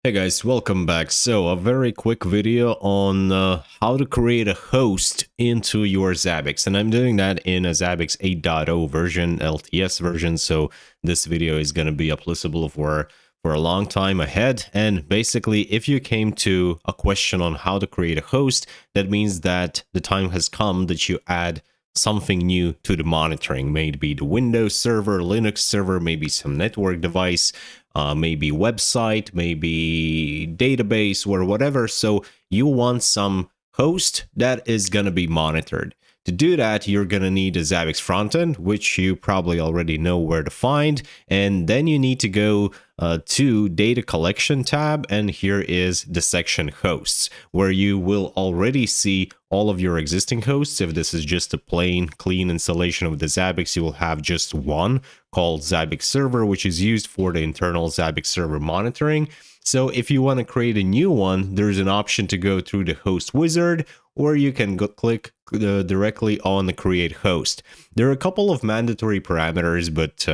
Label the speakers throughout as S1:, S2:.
S1: Hey guys, welcome back. So a very quick video on how to create a host into your Zabbix, and I'm doing that in a Zabbix 8.0 version, LTS version. So this video is going to be applicable for a long time ahead. And basically, if you came to a question on how to create a host, that means that the time has come that you add something new to the monitoring, maybe the Windows server, Linux server, maybe some network device, maybe website, maybe database or whatever. So you want some host that is going to be monitored. To do that, you're going to need a Zabbix frontend, which you probably already know where to find. And then you need to go to data collection tab. And here is the section hosts, where you will already see all of your existing hosts. If this is just a plain clean installation of the Zabbix, you will have just one called Zabbix server, which is used for the internal Zabbix server monitoring. So if you want to create a new one, there's an option to go through the host wizard, or you can click directly on the create host. There are a couple of mandatory parameters, but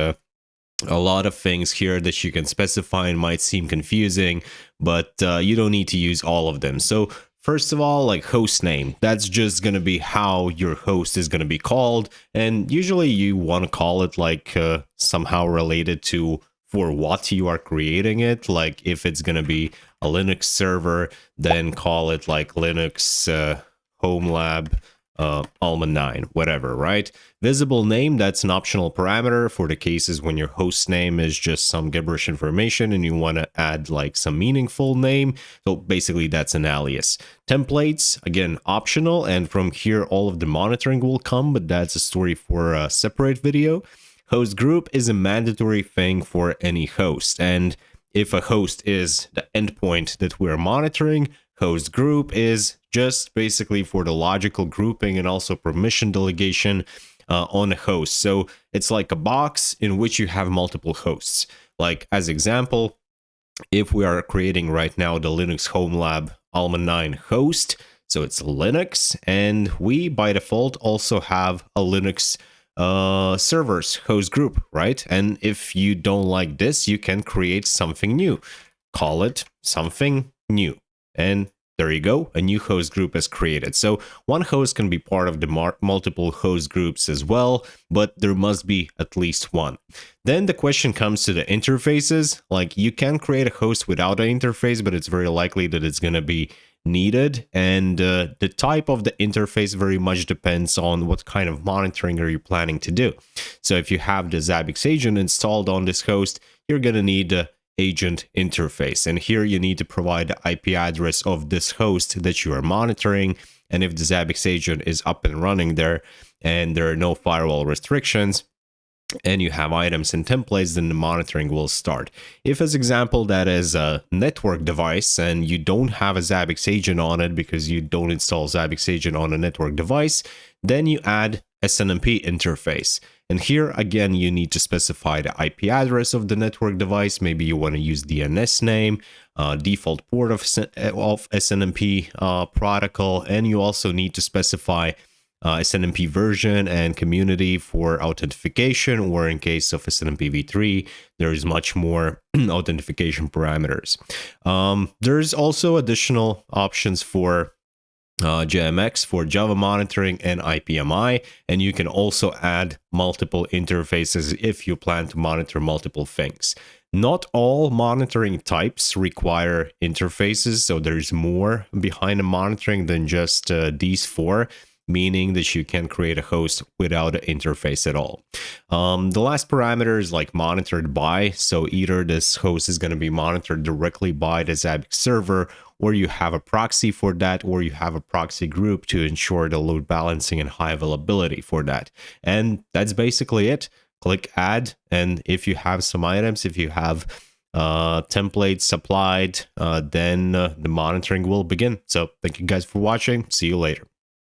S1: a lot of things here that you can specify and might seem confusing, but you don't need to use all of them. So first of all, like host name, that's just going to be how your host is going to be called. And usually you want to call it like somehow related to for what you are creating it. Like if it's going to be a Linux server, then call it like Linux Home Lab Alma 9, whatever, right? Visible name, that's an optional parameter for the cases when your host name is just some gibberish information and you want to add like some meaningful name. So basically that's an alias. Templates, again, optional, and from here all of the monitoring will come, but that's a story for a separate video. Host group is a mandatory thing for any host, and if a host is the endpoint that we're monitoring, host group is just basically for the logical grouping and also permission delegation on a host. So it's like a box in which you have multiple hosts. Like as example, if we are creating right now the Linux Home Lab Alma 9 host, so it's Linux, and we by default also have a Linux servers host group, right? And if you don't like this, you can create something new, call it something new, and there you go, a new host group is created. So one host can be part of the multiple host groups as well, but there must be at least one. Then the question comes to the interfaces. Like you can create a host without an interface, but it's very likely that it's going to be needed, and the type of the interface very much depends on what kind of monitoring are you planning to do. So if you have the Zabbix agent installed on this host, you're going to need the agent interface, and here you need to provide the IP address of this host that you are monitoring. And if the Zabbix agent is up and running there and there are no firewall restrictions and you have items and templates, then the monitoring will start. If, as example, that is a network device and you don't have a Zabbix agent on it because you don't install Zabbix agent on a network device, then you add SNMP interface. And here, again, you need to specify the IP address of the network device. Maybe you want to use DNS name, default port of SNMP protocol, and you also need to specify SNMP version and community for authentication, or in case of SNMP v3, there is much more authentication parameters. There's also additional options for JMX for Java monitoring and IPMI, and you can also add multiple interfaces if you plan to monitor multiple things. Not all monitoring types require interfaces, so there's more behind the monitoring than just these four, meaning that you can create a host without an interface at all. The last parameter is like monitored by, so either this host is going to be monitored directly by the Zabbix server, or you have a proxy for that, or you have a proxy group to ensure the load balancing and high availability for that. And that's basically it. Click add, and if you have some items, if you have templates supplied, then the monitoring will begin. So thank you guys for watching. See you later.